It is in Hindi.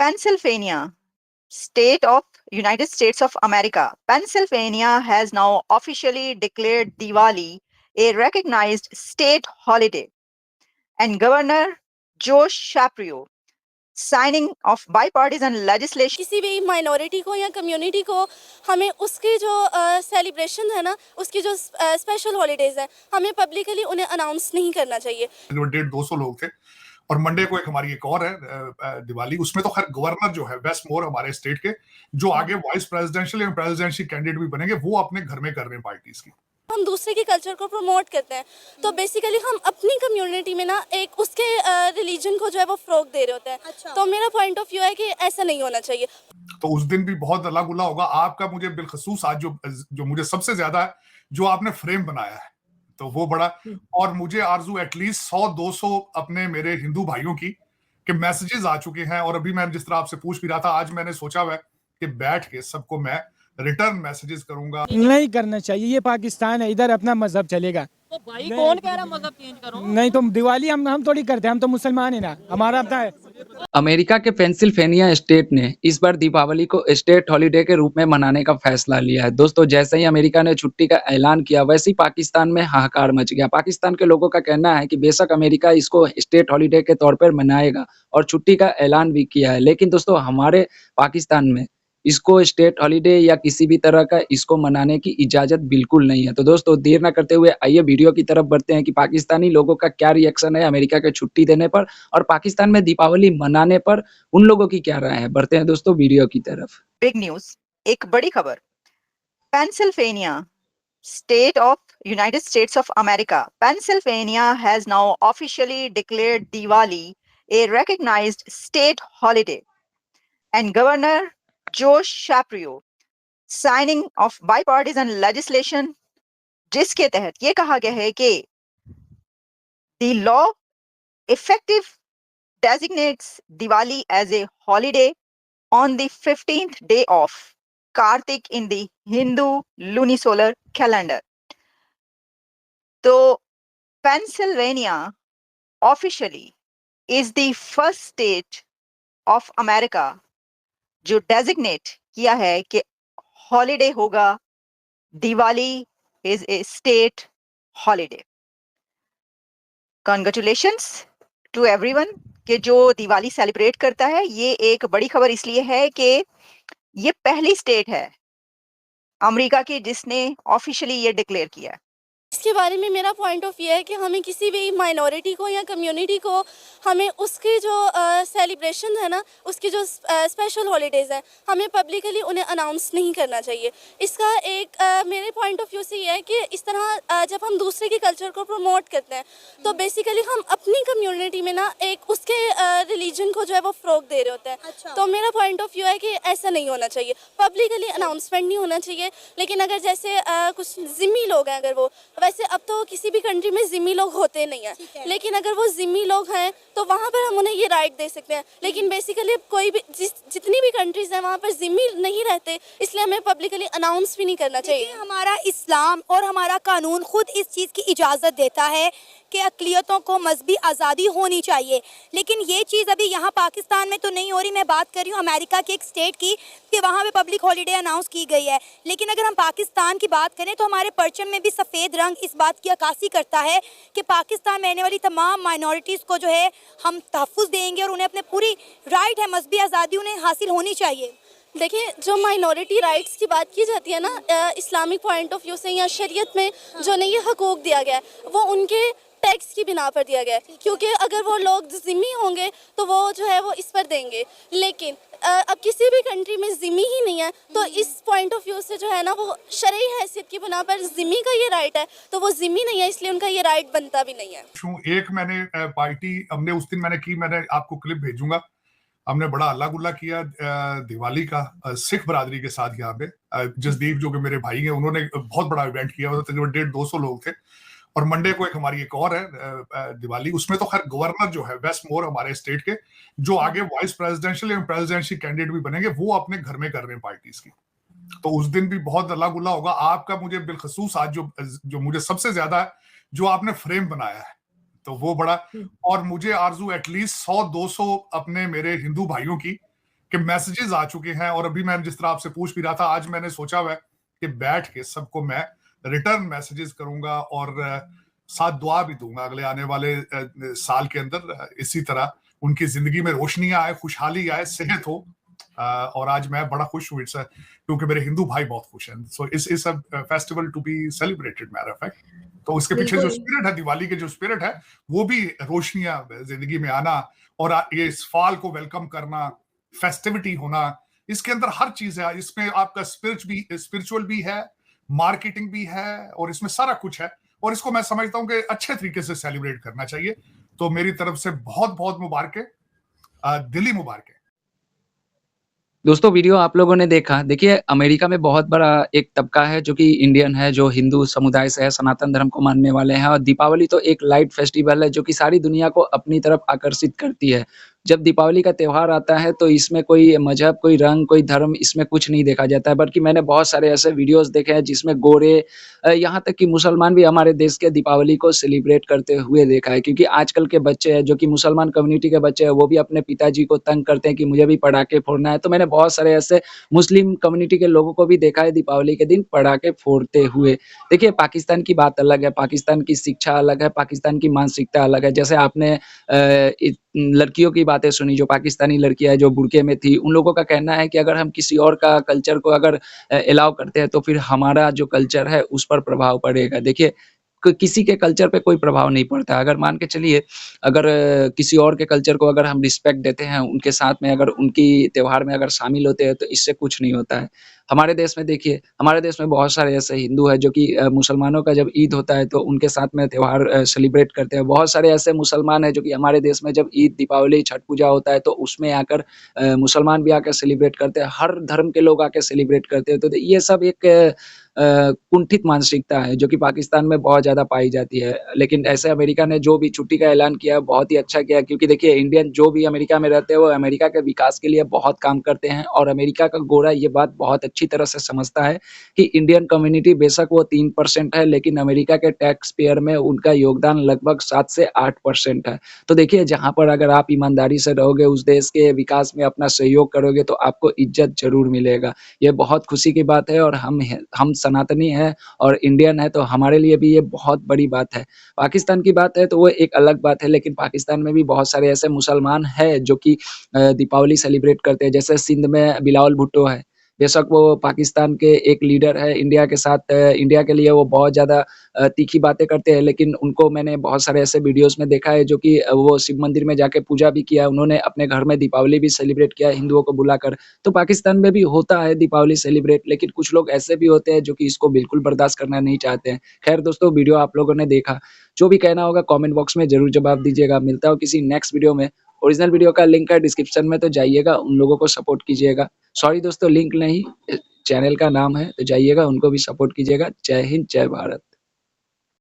Pennsylvania, state of United States of America. Pennsylvania has now officially declared Diwali a recognized state holiday, and Governor Joe Shapiro signing of bipartisan legislation. किसी भी माइनॉरिटी को या कम्युनिटी को हमें उसकी जो सेलिब्रेशन है ना, उसकी जो स्पेशल हॉलीडेज है, हमें पब्लिकली उन्हें अनाउंस नहीं करना चाहिए। 150-200 लोग थे और मंडे को एक हमारी एक और है दिवाली, उसमें तो खैर गवर्नर जो है वेस्ट मोर हमारे स्टेट के, जो आगे वाइस प्रेसिडेंशियल या प्रेसिडेंशियल कैंडिडेट भी बनेंगे, वो अपने घर में कर रहे हैं पार्टीज की। हम दूसरे के कल्चर को प्रमोट करते हैं, तो बेसिकली हम अपनी कम्युनिटी में ना एक उसके रिलीजन को जो है वो फ्रोग दे रहे होते हैं। अच्छा। तो मेरा पॉइंट ऑफ व्यू है कि ऐसा नहीं होना चाहिए। तो उस दिन भी बहुत अल्लाह गुल्ला होगा आपका। मुझे बिलखसूस आज जो मुझे सबसे ज्यादा है, जो आपने फ्रेम बनाया है, तो वो बड़ा, और मुझे आरजू एटलीस्ट 100-200 अपने मेरे हिंदू भाइयों की के मैसेजेस आ चुके हैं। और अभी मैं जिस तरह आपसे पूछ भी रहा था, आज मैंने सोचा हुआ है कि बैठ के सबको मैं रिटर्न मैसेजेस करूंगा। नहीं करना चाहिए, ये पाकिस्तान है, इधर अपना मजहब चलेगा। तो भाई कौन कह रहा मजहब चेंज करो? नहीं तो दिवाली हम थोड़ी करते हैं, हम तो मुसलमान है ना, हमारा अपना है। अमेरिका के पेंसिल्वेनिया स्टेट ने इस बार दीपावली को स्टेट हॉलिडे के रूप में मनाने का फैसला लिया है। दोस्तों, जैसे ही अमेरिका ने छुट्टी का ऐलान किया, वैसे ही पाकिस्तान में हाहाकार मच गया। पाकिस्तान के लोगों का कहना है कि बेशक अमेरिका इसको स्टेट हॉलिडे के तौर पर मनाएगा और छुट्टी का ऐलान भी किया है, लेकिन दोस्तों हमारे पाकिस्तान में इसको स्टेट हॉलिडे या किसी भी तरह का इसको मनाने की इजाज़त बिल्कुल नहीं है। तो दोस्तों, देर ना करते हुए आइए वीडियो की तरफ बढ़ते हैं कि पाकिस्तानी लोगों का क्या रिएक्शन है अमेरिका के छुट्टी देने पर, और पाकिस्तान में दीपावली मनाने पर उन लोगों की क्या राय है। बढ़ते हैं दोस्तों वीडियो की तरफ। बिग न्यूज, एक बड़ी खबर। Pennsylvania, state of United States of America. Pennsylvania has now officially declared Diwali a recognized state holiday, and Governor Joe Shapiro signing of bipartisan legislation, जिसके तहत ये कहा गया है कि the law effective designates Diwali as a holiday on the 15th day of Kartik in the Hindu lunisolar calendar. So, Pennsylvania officially is the first state of America जो डेजिग्नेट किया है कि हॉलिडे होगा, Diwali is a state holiday. Congratulations to everyone कि जो दिवाली सेलिब्रेट करता है। ये एक बड़ी खबर इसलिए है कि ये पहली स्टेट है अमेरिका की जिसने ऑफिशियली ये डिक्लेयर किया है। इसके बारे में मेरा पॉइंट ऑफ व्यू है कि हमें किसी भी माइनॉरिटी को या कम्युनिटी को हमें उसकी जो सेलिब्रेशन है ना, उसकी जो स्पेशल हॉलीडेज़ हैं, हमें पब्लिकली उन्हें अनाउंस नहीं करना चाहिए। इसका एक मेरे पॉइंट ऑफ व्यू से ये है कि इस तरह जब हम दूसरे के कल्चर को प्रमोट करते हैं, तो बेसिकली हम अपनी कम्युनिटी में ना एक उसके रिलीजन को जो है वो फ्रोग दे रहे होते हैं। अच्छा। तो मेरा पॉइंट ऑफ व्यू है कि ऐसा नहीं होना चाहिए, पब्लिकली अनाउंसमेंट नहीं होना चाहिए। लेकिन अगर जैसे कुछ ज़िम्मी लोग हैं, अगर वो, वैसे अब तो किसी भी कंट्री में ज़िम्मी लोग होते नहीं हैं, लेकिन अगर वो ज़िम्मी लोग हैं तो वहाँ पर हम उन्हें ये राइट दे सकते हैं। लेकिन बेसिकली कोई भी जितनी भी कंट्रीज़ हैं वहाँ पर ज़िम्मी नहीं रहते, इसलिए हमें पब्लिकली अनाउंस भी नहीं करना चाहिए। हमारा इस्लाम और हमारा कानून खुद इस चीज़ की इजाज़त देता है कि अक़लियतों को मजहबी आज़ादी होनी चाहिए, लेकिन ये चीज़ अभी यहाँ पाकिस्तान में तो नहीं हो रही। मैं बात कर रही हूँ अमेरिका के एक स्टेट की कि वहाँ पे पब्लिक हॉलीडे अनाउंस की गई है। लेकिन अगर हम पाकिस्तान की बात करें तो हमारे परचम में भी सफ़ेद रंग इस बात की अक्कासी करता है कि पाकिस्तान में रहने वाली तमाम माइनॉरिटीज़ को जो है हम तहफ़्फ़ुज़ देंगे और उन्हें अपने पूरी राइट है, मजहबी आज़ादी उन्हें हासिल होनी चाहिए। देखिए, जो माइनॉरिटी राइट्स की बात की जाती है ना इस्लामिक पॉइंट ऑफ व्यू से या शरीयत में जो नहीं ये हकूक़ दिया गया है, वो उनके टैक्स की बिना पर दिया गया है, क्योंकि अगर वो लोग ज़िम्मी होंगे तो वो जो है वो इस पर देंगे। लेकिन अब किसी भी कंट्री में ज़िम्मी ही नहीं है, तो इस पॉइंट ऑफ व्यू से जो है ना वो शरई हैसियत की बिना पर ज़िम्मी का ये राइट है, तो वो ज़िम्मी नहीं है, इसलिए उनका ये राइट बनता भी नहीं है। एक मैंने पार्टी हमने उस दिन मैंने की, मैंने आपको क्लिप भेजूंगा। हमने बड़ा अल्लाह गुल्ला किया दिवाली का सिख बरादरी के साथ। यहाँ पे जसदीप जो कि मेरे भाई हैं, उन्होंने बहुत बड़ा इवेंट किया, तकरीबन 150-200 लोग थे। और मंडे को एक हमारी एक और है दिवाली, उसमें तो खैर गवर्नर जो है वेस्ट मोर हमारे स्टेट के, जो आगे वाइस प्रेसिडेंशियल या प्रेसिडेंशियल कैंडिडेट भी बनेंगे, वो अपने घर में कर रहे हैं पार्टीज की। तो उस दिन भी बहुत अल्लाह गुल्ला होगा आपका। मुझे बिलखसूस आज जो मुझे सबसे ज्यादा है, जो आपने फ्रेम बनाया है, तो वो बड़ा, और मुझे आरजू एटलीस्ट 100-200 अपने मेरे हिंदू भाइयों की कि मैसेजेस आ चुके हैं, और अभी मैं जिस तरह आपसे पूछ भी रहा था, आज मैंने सोचा हुआ है कि बैठ के सबको मैं रिटर्न मैसेजेस करूंगा और साथ दुआ भी दूंगा अगले आने वाले साल के अंदर इसी तरह उनकी जिंदगी में रोशनियां आए, खुशहाली आए, सेहत हो। और आज मैं बड़ा खुश हूँ क्योंकि मेरे हिंदू भाई बहुत खुश हैं। So is festival to be celebrated matter of fact. तो उसके पीछे जो स्पिरिट है, दिवाली के जो स्पिरिट है, वो भी रोशनियां जिंदगी में आना और ये इस फाल को वेलकम करना, फेस्टिविटी होना, इसके अंदर हर चीज है। इसमें आपका स्पिरिचुअल भी है, मार्केटिंग भी है, और इसमें सारा कुछ है। और इसको मैं समझता हूँ कि अच्छे तरीके से सेलिब्रेट करना चाहिए। तो मेरी तरफ से बहुत बहुत मुबारक है, दिली मुबारक है। दोस्तों वीडियो आप लोगों ने देखा। देखिए अमेरिका में बहुत बड़ा एक तबका है जो कि इंडियन है, जो हिंदू समुदाय से है, सनातन धर्म को मानने वाले हैं, और दीपावली तो एक लाइट फेस्टिवल है जो कि सारी दुनिया को अपनी तरफ आकर्षित करती है। जब दीपावली का त्योहार आता है तो इसमें कोई मज़हब, कोई रंग, कोई धर्म इसमें कुछ नहीं देखा जाता है, बल्कि मैंने बहुत सारे ऐसे वीडियोज़ देखे हैं जिसमें गोरे यहाँ तक कि मुसलमान भी हमारे देश के दीपावली को सेलिब्रेट करते हुए देखा है। क्योंकि आजकल के बच्चे हैं जो कि मुसलमान कम्युनिटी के बच्चे हैं, वो भी अपने पिताजी को तंग करते हैं कि मुझे भी पटाखे फोड़ना है। तो मैंने बहुत सारे ऐसे मुस्लिम कम्युनिटी के लोगों को भी देखा है दीपावली के दिन पटाखे फोड़ते हुए। देखिए पाकिस्तान की बात अलग है, पाकिस्तान की शिक्षा अलग है, पाकिस्तान की मानसिकता अलग है। जैसे आपने लड़कियों की बातें सुनी, जो पाकिस्तानी लड़कियाँ हैं जो बुर्के में थी, उन लोगों का कहना है कि अगर हम किसी और का कल्चर को अगर अलाउ करते हैं तो फिर हमारा जो कल्चर है उस पर प्रभाव पड़ेगा। देखिए किसी के कल्चर पे कोई प्रभाव नहीं पड़ता। अगर मान के चलिए, अगर किसी और के कल्चर को अगर हम रिस्पेक्ट देते हैं, उनके साथ में अगर उनकी त्योहार में अगर शामिल होते हैं तो इससे कुछ नहीं होता है। हमारे देश में देखिए, हमारे देश में बहुत सारे ऐसे हिंदू हैं जो कि मुसलमानों का जब ईद होता है तो उनके साथ में त्योहार सेलिब्रेट करते हैं। बहुत सारे ऐसे मुसलमान हैं जो कि हमारे देश में जब ईद, दीपावली, छठ पूजा होता है तो उसमें आकर मुसलमान भी आकर सेलिब्रेट करते हैं। हर धर्म के लोग आके सेलिब्रेट करते हैं। तो ये सब एक कुंठित मानसिकता है जो कि पाकिस्तान में बहुत ज़्यादा पाई जाती है। लेकिन ऐसे अमेरिका ने जो भी छुट्टी का ऐलान किया, बहुत ही अच्छा किया, क्योंकि देखिए इंडियन जो भी अमेरिका में रहते हैं वो अमेरिका के विकास के लिए बहुत काम करते हैं, और अमेरिका का गोरा ये बात बहुत अच्छी तरह से समझता है कि इंडियन कम्युनिटी बेशक वो 3% है, लेकिन अमेरिका के टैक्स पेयर में उनका योगदान लगभग 7 से 8% है। तो देखिए जहाँ पर अगर आप ईमानदारी से रहोगे, उस देश के विकास में अपना सहयोग करोगे तो आपको इज़्ज़त ज़रूर मिलेगा। ये बहुत खुशी की बात है, और हम सनातनी हैं और इंडियन हैं तो हमारे लिए भी ये बहुत बड़ी बात है। पाकिस्तान की बात है तो वो एक अलग बात है, लेकिन पाकिस्तान में भी बहुत सारे ऐसे मुसलमान हैं जो कि दीपावली सेलिब्रेट करते हैं। जैसे सिंध में बिलावल भुट्टो है। बेशक वो पाकिस्तान के एक लीडर है, इंडिया के साथ इंडिया के लिए वो बहुत ज़्यादा तीखी बातें करते हैं, लेकिन उनको मैंने बहुत सारे ऐसे वीडियोज़ में देखा है जो कि वो शिव मंदिर में जाके पूजा भी किया, उन्होंने अपने घर में दीपावली भी सेलिब्रेट किया हिंदुओं को बुलाकर। तो पाकिस्तान में भी होता है दीपावली सेलिब्रेट, लेकिन कुछ लोग ऐसे भी होते हैं जो कि इसको बिल्कुल बर्दाश्त करना नहीं चाहते हैं। खैर दोस्तों, वीडियो आप लोगों ने देखा, जो भी कहना होगा कमेंट बॉक्स में ज़रूर जवाब दीजिएगा। मिलता हूँ किसी नेक्स्ट वीडियो में। ओरिजिनल वीडियो का लिंक है डिस्क्रिप्शन में, तो जाइएगा, उन लोगों को सपोर्ट कीजिएगा। सॉरी दोस्तों, लिंक नहीं, चैनल का नाम है, तो जाइएगा, उनको भी सपोर्ट कीजिएगा। जय हिंद, जय भारत।